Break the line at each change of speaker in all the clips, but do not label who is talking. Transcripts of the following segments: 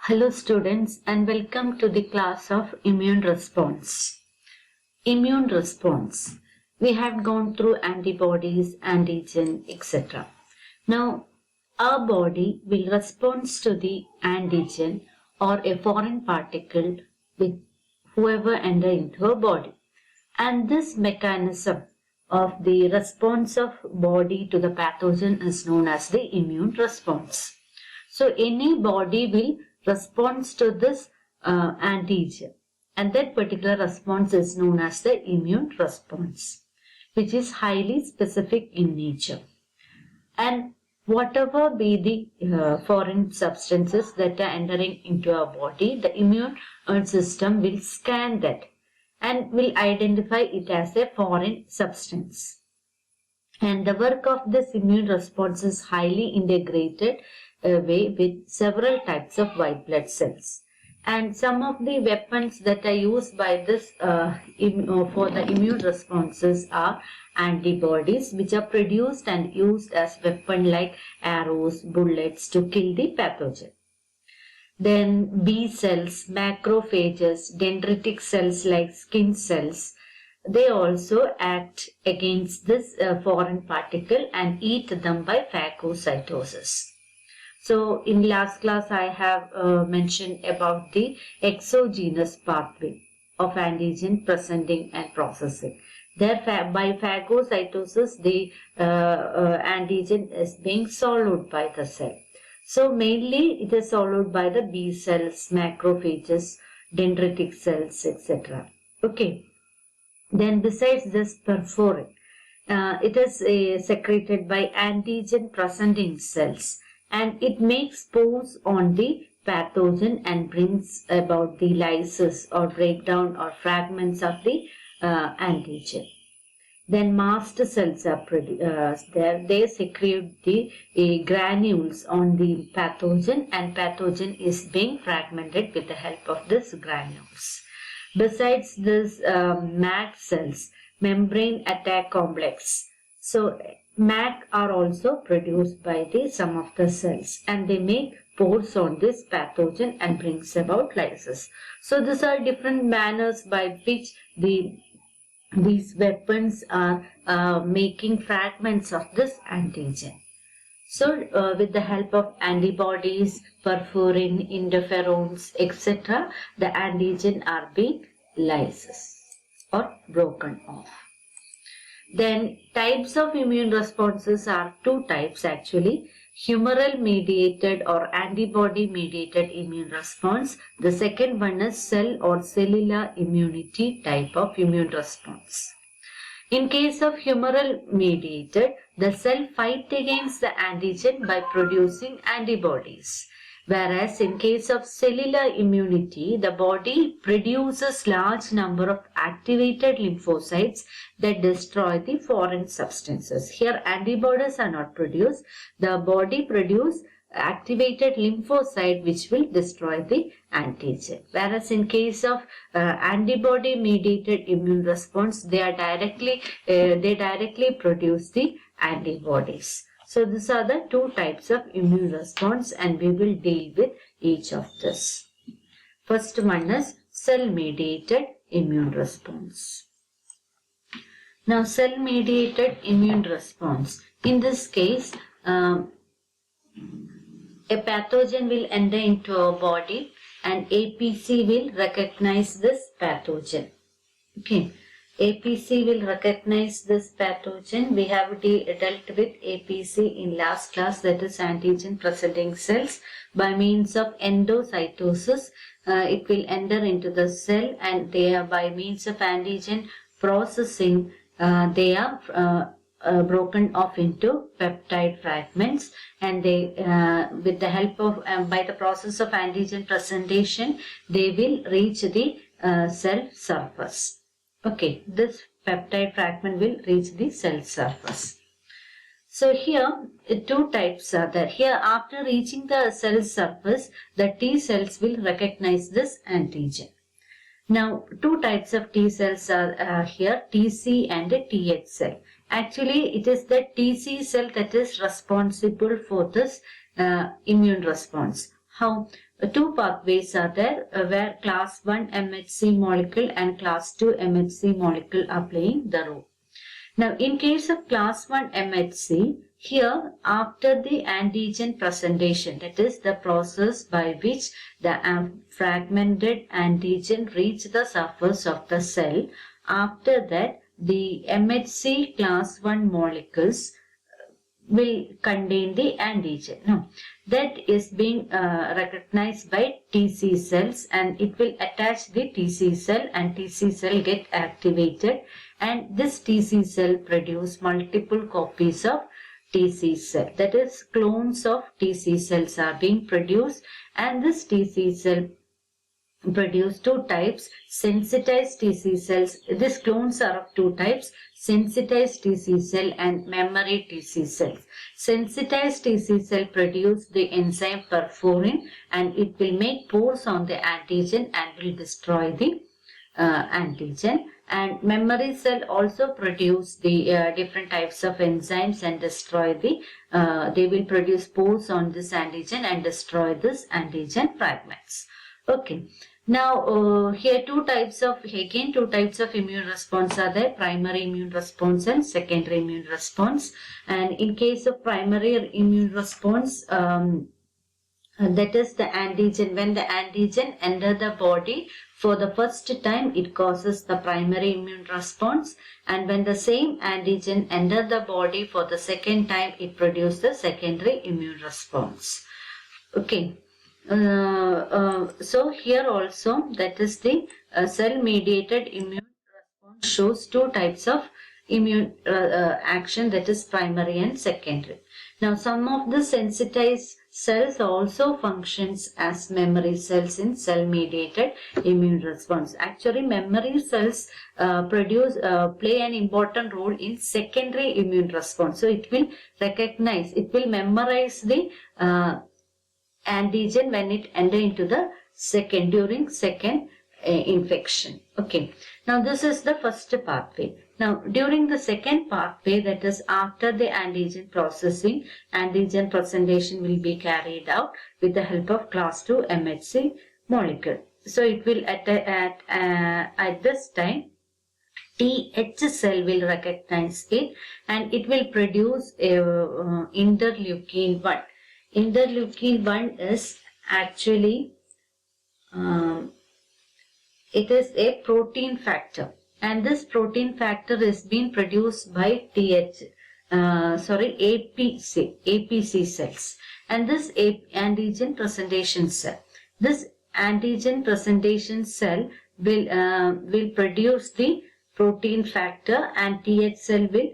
Hello students and welcome to the class of immune response. Immune response. We have gone through antibodies, antigen, etc. Now our body will respond to the antigen or a foreign particle with whoever enter into our body. And this mechanism of the response of body to the pathogen is known as the immune response. So any body will respond to this antigen, and that particular response is known as the immune response, which is highly specific in nature. And whatever be the foreign substances that are entering into our body, the immune system will scan that and will identify it as a foreign substance. And the work of this immune response is highly integrated way with several types of white blood cells. And some of the weapons that are used by this for the immune responses are antibodies, which are produced and used as weapon like arrows, bullets to kill the pathogen. Then B cells, macrophages, dendritic cells like skin cells, they also act against this foreign particle and eat them by phagocytosis. So in last class I have mentioned about the exogenous pathway of antigen presenting and processing. There by phagocytosis the antigen is being swallowed by the cell. So mainly it is swallowed by the B cells, macrophages, dendritic cells, etc. Okay. Then besides this perforin, it is secreted by antigen presenting cells, and it makes pores on the pathogen and brings about the lysis or breakdown or fragments of the antigen. Then mast cells are there. They secrete the granules on the pathogen, and pathogen is being fragmented with the help of these granules. Besides this, MAC cells, membrane attack complex. So MAC are also produced by some of the cells, and they make pores on this pathogen and brings about lysis. So these are different manners by which these weapons are making fragments of this antigen. So with the help of antibodies, perforin, interferons, etc., the antigen are being lysis or broken off. Then types of immune responses are two types actually. Humoral mediated or antibody mediated immune response. The second one is cell or cellular immunity type of immune response. In case of humoral mediated, the cell fight against the antigen by producing antibodies. Whereas in case of cellular immunity, the body produces large number of activated lymphocytes that destroy the foreign substances. Here antibodies are not produced. The body produces activated lymphocyte which will destroy the antigen. Whereas in case of antibody mediated immune response, they directly produce the antibodies. So these are the two types of immune response, and we will deal with each of this. First one is cell mediated immune response. Now cell mediated immune response. In this case, a pathogen will enter into our body and APC will recognize this pathogen. Okay. APC will recognize this pathogen. We have dealt with APC in last class, that is antigen presenting cells. By means of endocytosis, it will enter into the cell, and they are by means of antigen processing, they are broken off into peptide fragments, and they with the help of by the process of antigen presentation, they will reach the cell surface. Okay, this peptide fragment will reach the cell surface. So here two types are there. Here after reaching the cell surface, the T cells will recognize this antigen. Now two types of T cells are here, TC and TH cell. Actually it is the TC cell that is responsible for this immune response. How? Two pathways are there where class 1 MHC molecule and class 2 MHC molecule are playing the role. Now, in case of class 1 MHC, here after the antigen presentation, that is the process by which the fragmented antigen reach the surface of the cell, after that the MHC class 1 molecules will contain the antigen. No, that is being recognized by TC cells, and it will attach the TC cell, and TC cell get activated, and this TC cell produce multiple copies of TC cell. That is, clones of TC cells are being produced, and this TC cell produce two types: sensitized TC cells. These clones are of two types: sensitized TC cell and memory TC cells. Sensitized TC cell produce the enzyme perforin, and it will make pores on the antigen and will destroy the antigen. And memory cell also produce the different types of enzymes and destroy the they will produce pores on this antigen and destroy this antigen fragments. Okay. Now, here two types of immune response are there: primary immune response and secondary immune response. And in case of primary immune response, that is the antigen. When the antigen enter the body for the first time, it causes the primary immune response. And when the same antigen enter the body for the second time, it produces the secondary immune response. Okay. So here also, that is the cell-mediated immune response shows two types of immune action, that is primary and secondary. Now, some of the sensitized cells also functions as memory cells in cell-mediated immune response. Actually, memory cells play an important role in secondary immune response. So it will memorize the antigen when it enter into the during second infection. Okay. Now this is the first pathway. Now during the second pathway, that is after the antigen processing, antigen presentation will be carried out with the help of class 2 MHC molecule. So it will at this time TH cell will recognize it, and it will produce interleukin 1. Interleukin 1 is actually it is a protein factor, and this protein factor is being produced by APC cells, and this antigen presentation cell. This antigen presentation cell will produce the protein factor, and TH cell will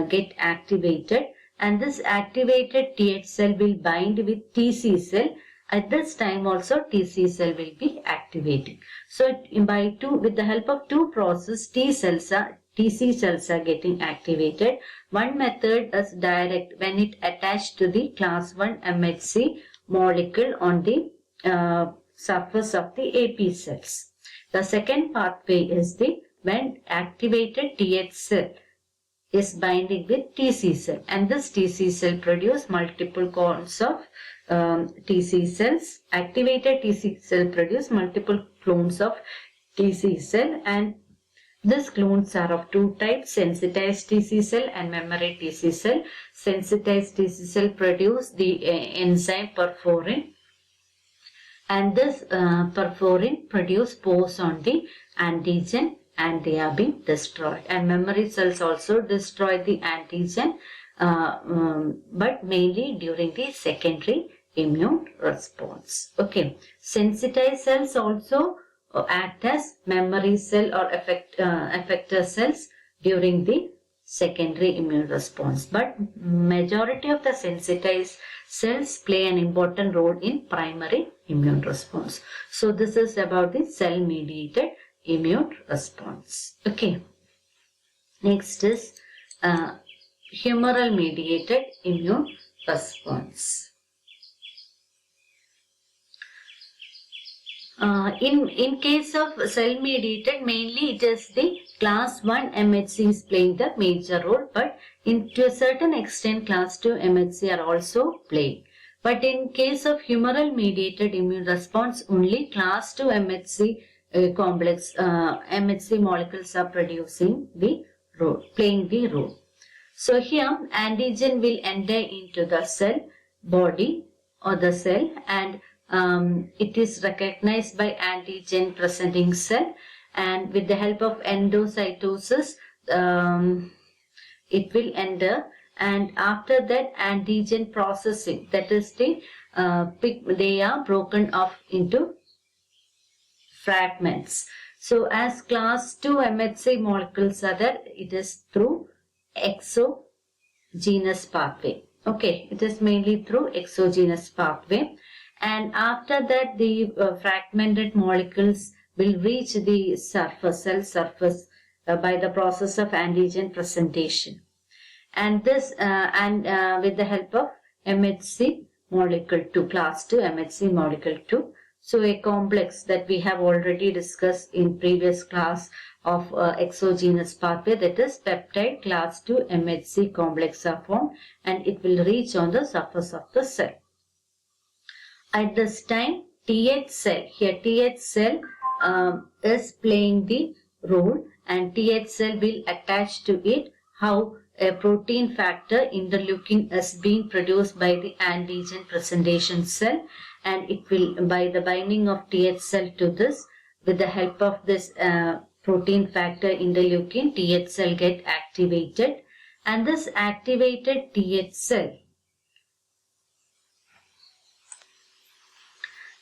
get activated. And this activated TH cell will bind with TC cell. At this time also TC cell will be activating. So with the help of two processes, TC cells are getting activated. One method is direct, when it attached to the class 1 MHC molecule on the surface of the AP cells. The second pathway is when activated TH cell is binding with TC cell, and this TC cell produce multiple clones of TC cells. Activated TC cell produce multiple clones of TC cell, and these clones are of two types: sensitized TC cell and memory TC cell. Sensitized TC cell produce the enzyme perforin, and this perforin produce pores on the antigen, and they are being destroyed. And memory cells also destroy the antigen, but mainly during the secondary immune response. Okay, sensitized cells also act as memory cell or effector cells during the secondary immune response, but majority of the sensitized cells play an important role in primary immune response. So this is about the cell mediated immune response. Okay. Next is humoral mediated immune response. In case of cell mediated, mainly it is the class 1 MHC is playing the major role, but to a certain extent class 2 MHC are also playing. But in case of humoral mediated immune response, only class 2 MHC complex MHC molecules are producing the role, playing the role. So here antigen will enter into the cell body or the cell, and it is recognized by antigen presenting cell, and with the help of endocytosis it will enter, and after that antigen processing, that is the they are broken off into fragments. So as class 2 MHC molecules are there, it is through exogenous pathway. Okay, it is mainly through exogenous pathway, and after that the fragmented molecules will reach the surface, cell surface by the process of antigen presentation. And this with the help of MHC molecule 2, class 2 MHC molecule 2. So a complex that we have already discussed in previous class of exogenous pathway, that is peptide class 2 MHC complex are formed, and it will reach on the surface of the cell. At this time TH cell, here TH cell is playing the role, and TH cell will attach to it. How? A protein factor interleukin is being produced by the antigen presentation cell, and it will, by the binding of TH cell to this, with the help of this protein factor interleukin, TH cell get activated, and this activated TH cell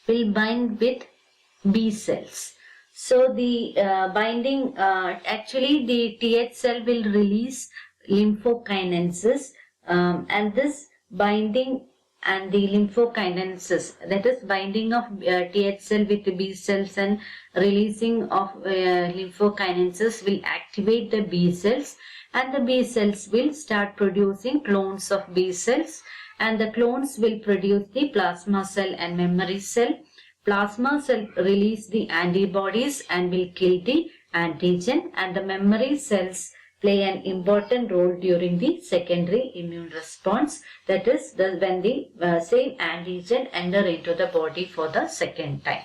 will bind with B cells. So the binding, actually the TH cell will release lymphokinesis, and this binding and the lymphokinesis, that is binding of TH cell with the B cells and releasing of lymphokinesis, will activate the B cells, and the B cells will start producing clones of B cells, and the clones will produce the plasma cell and memory cell. Plasma cell release the antibodies and will kill the antigen, and the memory cells play an important role during the secondary immune response, that is when the same antigen enter into the body for the second time.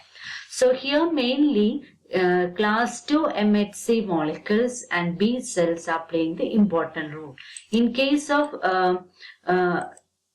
So here mainly class 2 MHC molecules and B cells are playing the important role. In case of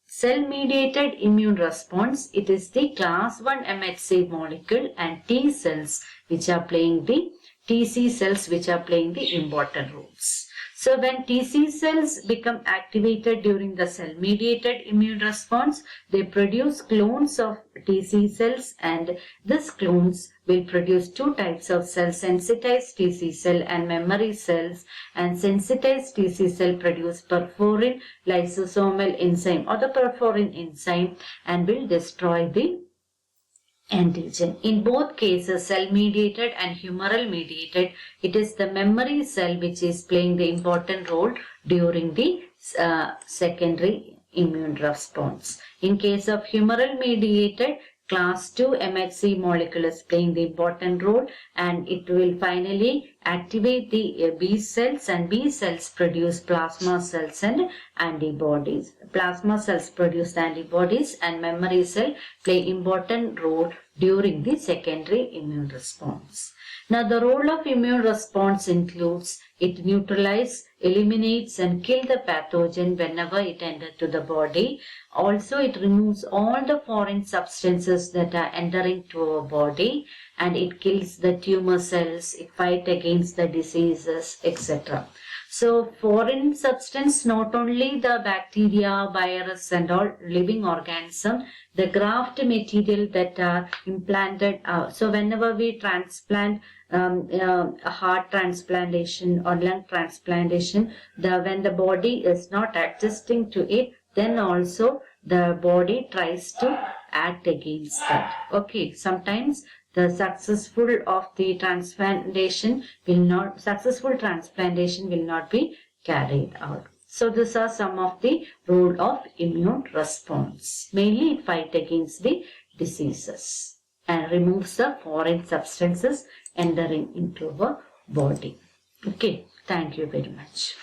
cell-mediated immune response, it is the class 1 MHC molecule and T cells which are playing the TC cells which are playing the important roles. So when TC cells become activated during the cell-mediated immune response, they produce clones of TC cells, and these clones will produce two types of cells, sensitized TC cell and memory cells, and sensitized TC cell produce perforin lysosomal enzyme or the perforin enzyme and will destroy the antigen. In both cases, cell mediated and humoral mediated, it is the memory cell which is playing the important role during the secondary immune response. In case of humoral mediated, class 2 MHC molecule is playing the important role, and it will finally activate the B cells, and B cells produce plasma cells and antibodies. Plasma cells produce antibodies, and memory cell play important role during the secondary immune response. Now the role of immune response includes it neutralizes, eliminates and kills the pathogen whenever it enters to the body. Also it removes all the foreign substances that are entering to our body, and it kills the tumor cells, it fights against the diseases, etc. So foreign substance, not only the bacteria, virus and all living organism, the graft material that are implanted. So whenever we transplant a heart transplantation or lung transplantation, when the body is not adjusting to it, then also the body tries to act against that. Okay, sometimes the successful transplantation will not be carried out. So these are some of the role of immune response. Mainly it fights against the diseases and removes the foreign substances entering into our body. Okay, thank you very much.